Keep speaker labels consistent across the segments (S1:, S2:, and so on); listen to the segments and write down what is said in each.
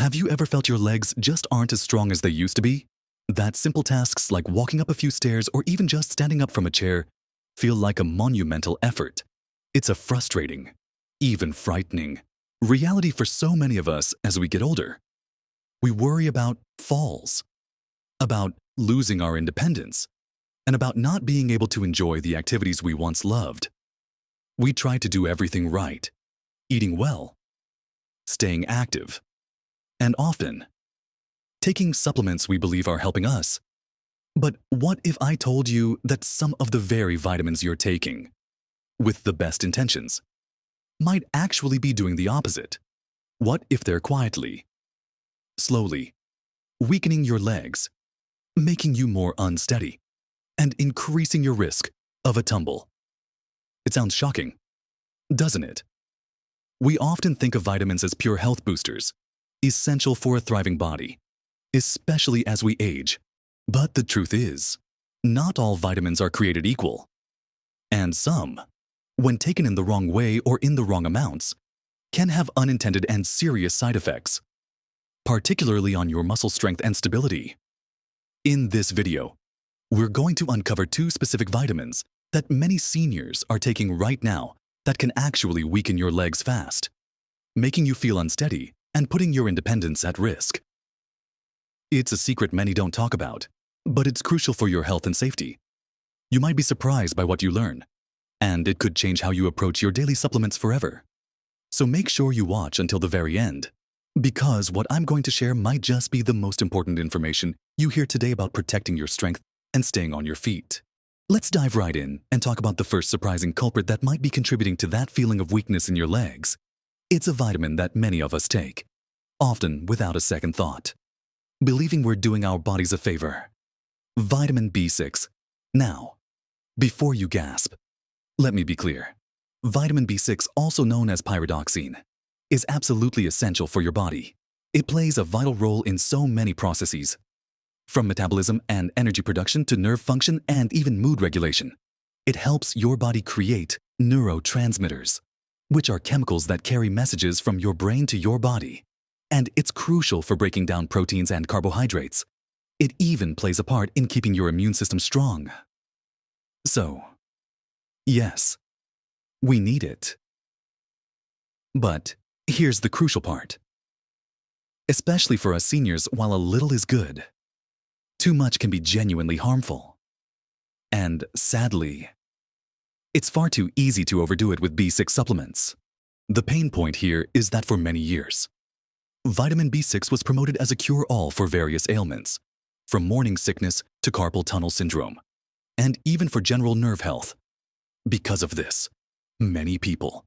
S1: Have you ever felt your legs just aren't as strong as they used to be? That simple tasks like walking up a few stairs or even just standing up from a chair feel like a monumental effort. It's a frustrating, even frightening, reality for so many of us as we get older. We worry about falls, about losing our independence, and about not being able to enjoy the activities we once loved. We try to do everything right, eating well, staying active, and often taking supplements we believe are helping us. But what if I told you that some of the very vitamins you're taking, with the best intentions, might actually be doing the opposite? What if they're quietly, slowly, weakening your legs, making you more unsteady, and increasing your risk of a tumble? It sounds shocking, doesn't it? We often think of vitamins as pure health boosters, essential for a thriving body, especially as we age. But the truth is, not all vitamins are created equal. And some, when taken in the wrong way or in the wrong amounts, can have unintended and serious side effects, particularly on your muscle strength and stability. In this video, we're going to uncover 2 specific vitamins that many seniors are taking right now that can actually weaken your legs fast, making you feel unsteady and putting your independence at risk. It's a secret many don't talk about, but it's crucial for your health and safety. You might be surprised by what you learn, and it could change how you approach your daily supplements forever. So make sure you watch until the very end, because what I'm going to share might just be the most important information you hear today about protecting your strength and staying on your feet. Let's dive right in and talk about the first surprising culprit that might be contributing to that feeling of weakness in your legs. It's a vitamin that many of us take, often without a second thought, believing we're doing our bodies a favor. Vitamin B6. Now, before you gasp, let me be clear. Vitamin B6, also known as pyridoxine, is absolutely essential for your body. It plays a vital role in so many processes, from metabolism and energy production to nerve function and even mood regulation. It helps your body create neurotransmitters, which are chemicals that carry messages from your brain to your body. And it's crucial for breaking down proteins and carbohydrates. It even plays a part in keeping your immune system strong. So, yes, we need it. But here's the crucial part. Especially for us seniors, while a little is good, too much can be genuinely harmful. And sadly, it's far too easy to overdo it with B6 supplements. The pain point here is that for many years, vitamin B6 was promoted as a cure-all for various ailments, from morning sickness to carpal tunnel syndrome, and even for general nerve health. Because of this, many people,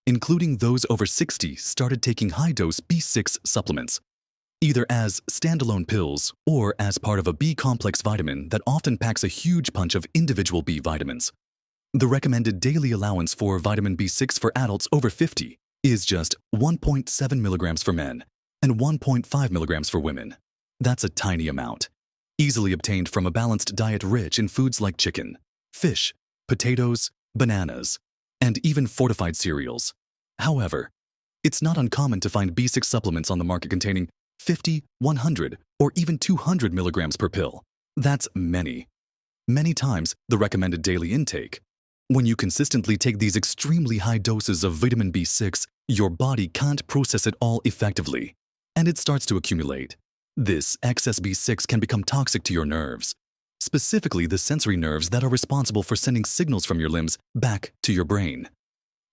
S1: including those over 60, started taking high-dose B6 supplements, either as standalone pills or as part of a B-complex vitamin that often packs a huge punch of individual B vitamins. The recommended daily allowance for vitamin B6 for adults over 50 is just 1.7 milligrams for men and 1.5 milligrams for women. That's a tiny amount, easily obtained from a balanced diet rich in foods like chicken, fish, potatoes, bananas, and even fortified cereals. However, it's not uncommon to find B6 supplements on the market containing 50, 100, or even 200 milligrams per pill. That's many times the recommended daily intake. When you consistently take these extremely high doses of vitamin B6, your body can't process it all effectively, and it starts to accumulate. This excess B6 can become toxic to your nerves, specifically the sensory nerves that are responsible for sending signals from your limbs back to your brain.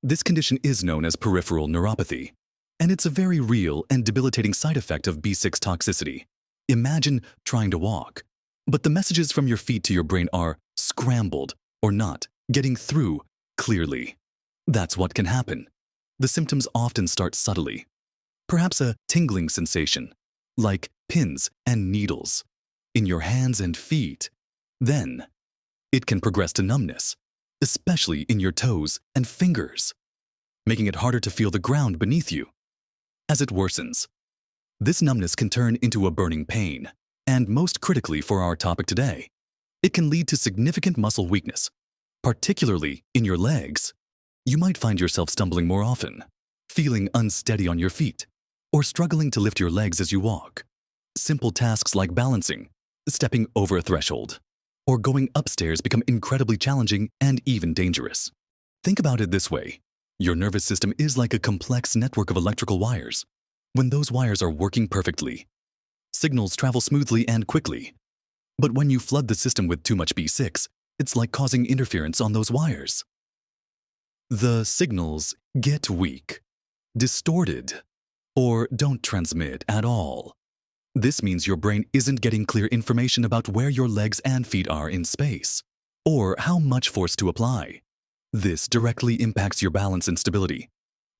S1: This condition is known as peripheral neuropathy, and it's a very real and debilitating side effect of B6 toxicity. Imagine trying to walk, but the messages from your feet to your brain are scrambled or not getting through clearly. That's what can happen. The symptoms often start subtly. Perhaps a tingling sensation, like pins and needles, in your hands and feet. Then, it can progress to numbness, especially in your toes and fingers, making it harder to feel the ground beneath you. As it worsens, this numbness can turn into a burning pain, and most critically for our topic today, it can lead to significant muscle weakness, particularly in your legs. You might find yourself stumbling more often, feeling unsteady on your feet, or struggling to lift your legs as you walk. Simple tasks like balancing, stepping over a threshold, or going upstairs become incredibly challenging and even dangerous. Think about it this way. Your nervous system is like a complex network of electrical wires. When those wires are working perfectly, signals travel smoothly and quickly. But when you flood the system with too much B6, it's like causing interference on those wires. The signals get weak, distorted, or don't transmit at all. This means your brain isn't getting clear information about where your legs and feet are in space, or how much force to apply. This directly impacts your balance and stability,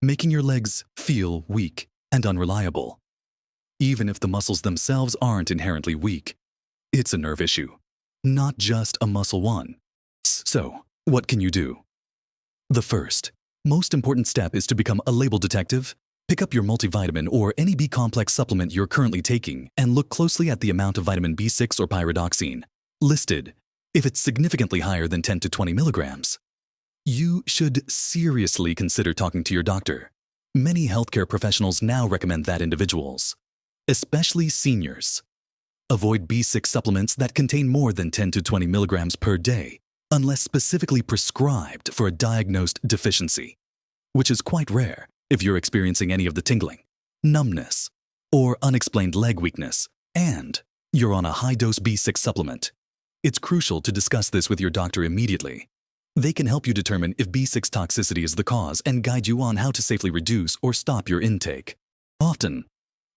S1: making your legs feel weak and unreliable. Even if the muscles themselves aren't inherently weak, it's a nerve issue, not just a muscle one. So, what can you do? The first, most important step is to become a label detective. Pick up your multivitamin or any B-complex supplement you're currently taking and look closely at the amount of vitamin B6 or pyridoxine listed. If it's significantly higher than 10 to 20 milligrams, you should seriously consider talking to your doctor. Many healthcare professionals now recommend that individuals, especially seniors, avoid B6 supplements that contain more than 10 to 20 milligrams per day unless specifically prescribed for a diagnosed deficiency, which is quite rare if you're experiencing any of the tingling, numbness, or unexplained leg weakness, and you're on a high-dose B6 supplement. It's crucial to discuss this with your doctor immediately. They can help you determine if B6 toxicity is the cause and guide you on how to safely reduce or stop your intake. Often,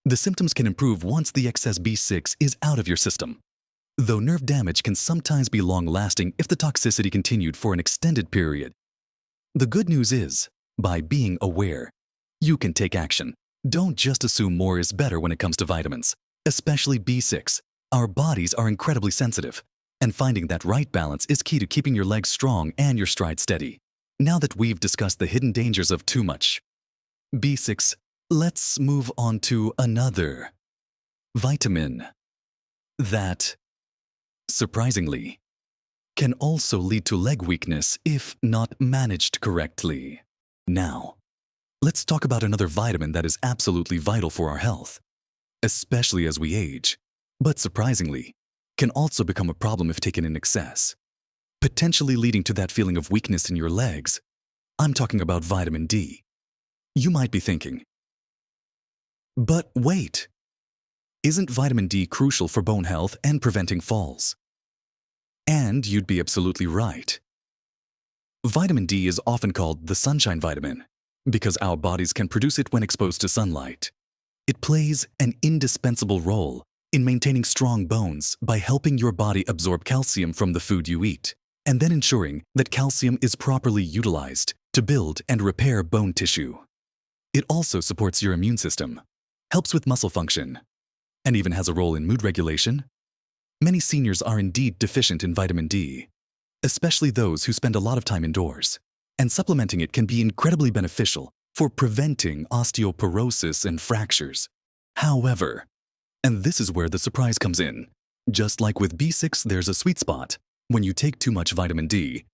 S1: the symptoms can improve once the excess B6 is out of your system, though nerve damage can sometimes be long-lasting if the toxicity continued for an extended period. The good news is, by being aware, you can take action. Don't just assume more is better when it comes to vitamins, especially B6. Our bodies are incredibly sensitive, and finding that right balance is key to keeping your legs strong and your stride steady. Now that we've discussed the hidden dangers of too much B6, let's move on to another vitamin that, surprisingly, can also lead to leg weakness if not managed correctly. Now, let's talk about another vitamin that is absolutely vital for our health, especially as we age, but surprisingly, can also become a problem if taken in excess, potentially leading to that feeling of weakness in your legs. I'm talking about vitamin D. You might be thinking, but wait, isn't vitamin D crucial for bone health and preventing falls? And you'd be absolutely right. Vitamin D is often called the sunshine vitamin because our bodies can produce it when exposed to sunlight. It plays an indispensable role in maintaining strong bones by helping your body absorb calcium from the food you eat, and then ensuring that calcium is properly utilized to build and repair bone tissue. It also supports your immune system, helps with muscle function, and even has a role in mood regulation. Many seniors are indeed deficient in vitamin D, especially those who spend a lot of time indoors, and supplementing it can be incredibly beneficial for preventing osteoporosis and fractures. However, and this is where the surprise comes in. Just like with B6, there's a sweet spot when you take too much vitamin D,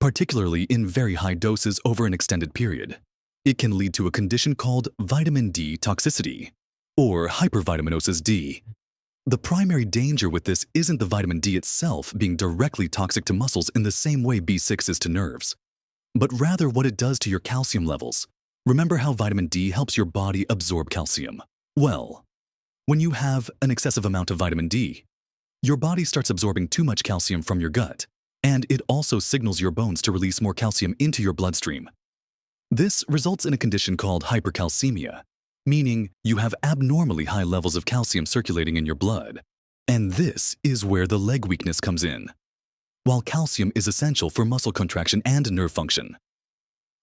S1: particularly in very high doses over an extended period. It can lead to a condition called vitamin D toxicity, or hypervitaminosis D. The primary danger with this isn't the vitamin D itself being directly toxic to muscles in the same way B6 is to nerves, but rather what it does to your calcium levels. Remember how vitamin D helps your body absorb calcium? Well, when you have an excessive amount of vitamin D, your body starts absorbing too much calcium from your gut, and it also signals your bones to release more calcium into your bloodstream. This results in a condition called hypercalcemia, meaning you have abnormally high levels of calcium circulating in your blood. And this is where the leg weakness comes in. While calcium is essential for muscle contraction and nerve function,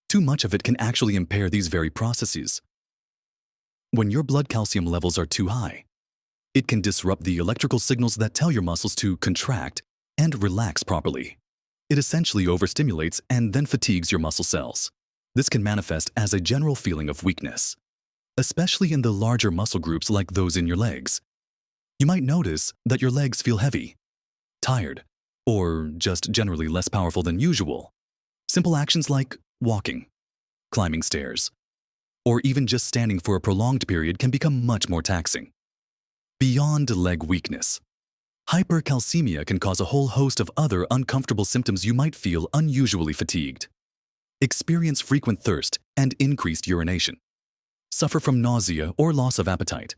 S1: too much of it can actually impair these very processes. When your blood calcium levels are too high, it can disrupt the electrical signals that tell your muscles to contract and relax properly. It essentially overstimulates and then fatigues your muscle cells. This can manifest as a general feeling of weakness, especially in the larger muscle groups like those in your legs. You might notice that your legs feel heavy, tired, or just generally less powerful than usual. Simple actions like walking, climbing stairs, or even just standing for a prolonged period can become much more taxing. Beyond leg weakness, hypercalcemia can cause a whole host of other uncomfortable symptoms. You might feel unusually fatigued, experience frequent thirst and increased urination, suffer from nausea or loss of appetite,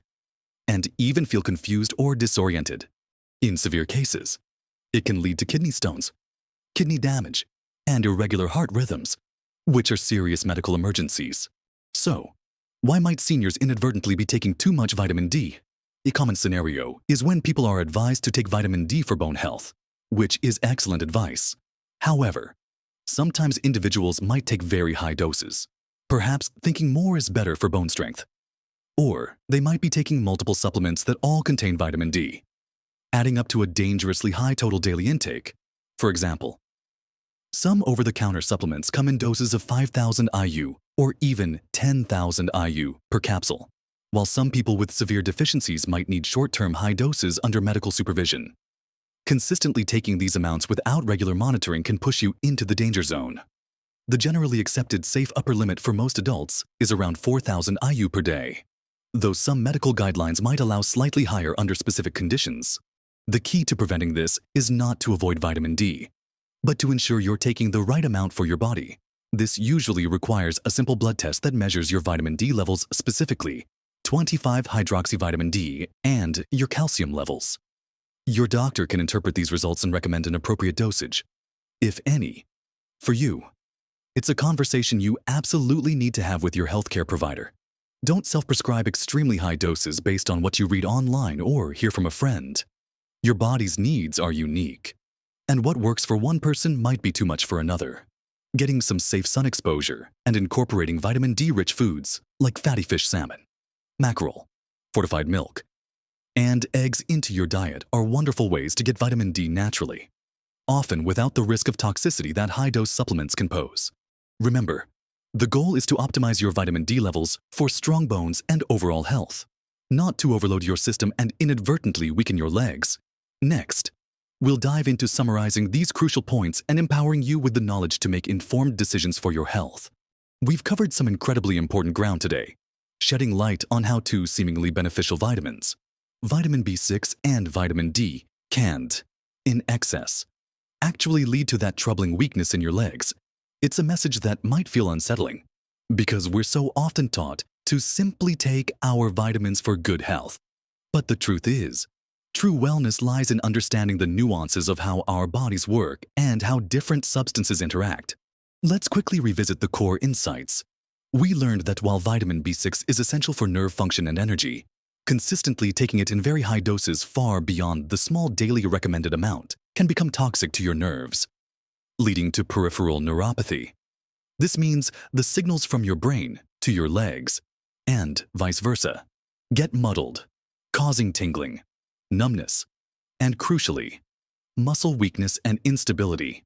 S1: and even feel confused or disoriented. In severe cases, it can lead to kidney stones, kidney damage, and irregular heart rhythms, which are serious medical emergencies. So, why might seniors inadvertently be taking too much vitamin D? A common scenario is when people are advised to take vitamin D for bone health, which is excellent advice. However, sometimes individuals might take very high doses, perhaps thinking more is better for bone strength. Or they might be taking multiple supplements that all contain vitamin D, adding up to a dangerously high total daily intake. For example, some over-the-counter supplements come in doses of 5,000 IU or even 10,000 IU per capsule, while some people with severe deficiencies might need short-term high doses under medical supervision. Consistently taking these amounts without regular monitoring can push you into the danger zone. The generally accepted safe upper limit for most adults is around 4,000 IU per day, though some medical guidelines might allow slightly higher under specific conditions. The key to preventing this is not to avoid vitamin D, but to ensure you're taking the right amount for your body. This usually requires a simple blood test that measures your vitamin D levels, specifically 25-hydroxyvitamin D, and your calcium levels. Your doctor can interpret these results and recommend an appropriate dosage, if any, for you. It's a conversation you absolutely need to have with your healthcare provider. Don't self-prescribe extremely high doses based on what you read online or hear from a friend. Your body's needs are unique, and what works for one person might be too much for another. Getting some safe sun exposure and incorporating vitamin D-rich foods like fatty fish salmon, mackerel, fortified milk, and eggs into your diet are wonderful ways to get vitamin D naturally, often without the risk of toxicity that high-dose supplements can pose. Remember, the goal is to optimize your vitamin D levels for strong bones and overall health, not to overload your system and inadvertently weaken your legs. Next, we'll dive into summarizing these crucial points and empowering you with the knowledge to make informed decisions for your health. We've covered some incredibly important ground today, shedding light on how two seemingly beneficial vitamins, vitamin B6 and vitamin D, can, in excess, actually lead to that troubling weakness in your legs. It's a message that might feel unsettling, because we're so often taught to simply take our vitamins for good health. But the truth is, true wellness lies in understanding the nuances of how our bodies work and how different substances interact. Let's quickly revisit the core insights. We learned that while vitamin B6 is essential for nerve function and energy, consistently taking it in very high doses far beyond the small daily recommended amount can become toxic to your nerves, leading to peripheral neuropathy. This means the signals from your brain to your legs, and vice versa, get muddled, causing tingling, numbness, and crucially, muscle weakness and instability.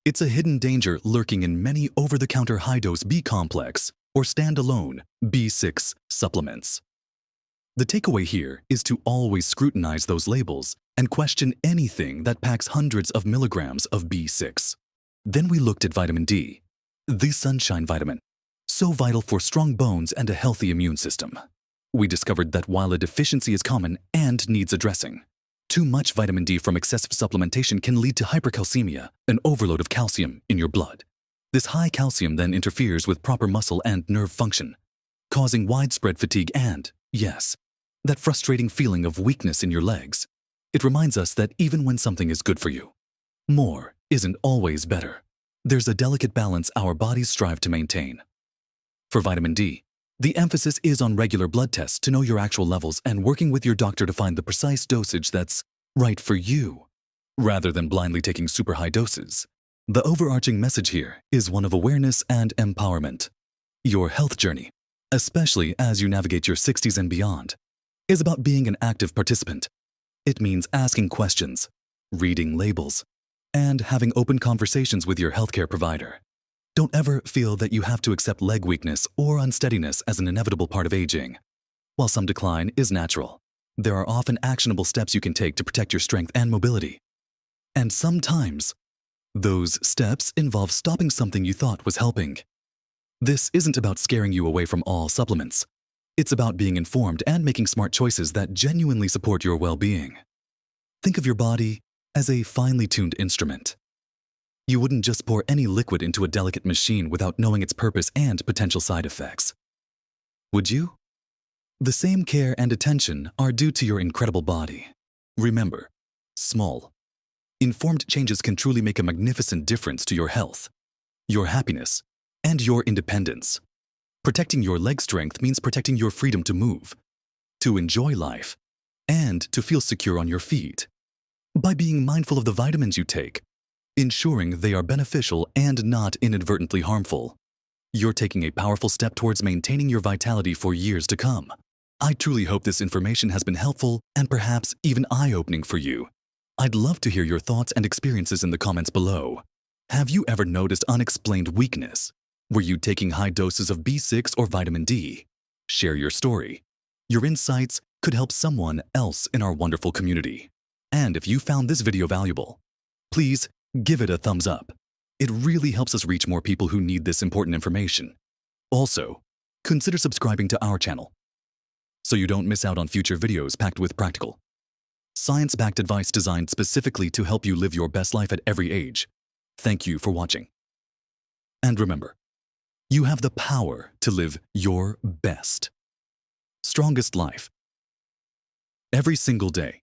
S1: It's a hidden danger lurking in many over-the-counter high-dose B-complex or standalone B6 supplements. The takeaway here is to always scrutinize those labels and question anything that packs hundreds of milligrams of B6. Then we looked at vitamin D, the sunshine vitamin, so vital for strong bones and a healthy immune system. We discovered that while a deficiency is common and needs addressing, too much vitamin D from excessive supplementation can lead to hypercalcemia, an overload of calcium in your blood. This high calcium then interferes with proper muscle and nerve function, causing widespread fatigue and, yes, that frustrating feeling of weakness in your legs. It reminds us that even when something is good for you, more isn't always better. There's a delicate balance our bodies strive to maintain. For vitamin D, the emphasis is on regular blood tests to know your actual levels and working with your doctor to find the precise dosage that's right for you, rather than blindly taking super high doses. The overarching message here is one of awareness and empowerment. Your health journey, especially as you navigate your 60s and beyond, is about being an active participant. It means asking questions, reading labels, and having open conversations with your healthcare provider. Don't ever feel that you have to accept leg weakness or unsteadiness as an inevitable part of aging. While some decline is natural, there are often actionable steps you can take to protect your strength and mobility. And sometimes, those steps involve stopping something you thought was helping. This isn't about scaring you away from all supplements. It's about being informed and making smart choices that genuinely support your well-being. Think of your body as a finely tuned instrument. You wouldn't just pour any liquid into a delicate machine without knowing its purpose and potential side effects. Would you? The same care and attention are due to your incredible body. Remember, small, informed changes can truly make a magnificent difference to your health, your happiness, and your independence. Protecting your leg strength means protecting your freedom to move, to enjoy life, and to feel secure on your feet. By being mindful of the vitamins you take, ensuring they are beneficial and not inadvertently harmful, you're taking a powerful step towards maintaining your vitality for years to come. I truly hope this information has been helpful and perhaps even eye-opening for you. I'd love to hear your thoughts and experiences in the comments below. Have you ever noticed unexplained weakness? Were you taking high doses of B6 or vitamin D? Share your story. Your insights could help someone else in our wonderful community. And if you found this video valuable, please give it a thumbs up. It really helps us reach more people who need this important information. Also, consider subscribing to our channel so you don't miss out on future videos packed with practical, science-backed advice designed specifically to help you live your best life at every age. Thank you for watching. And remember, you have the power to live your best, strongest life every single day.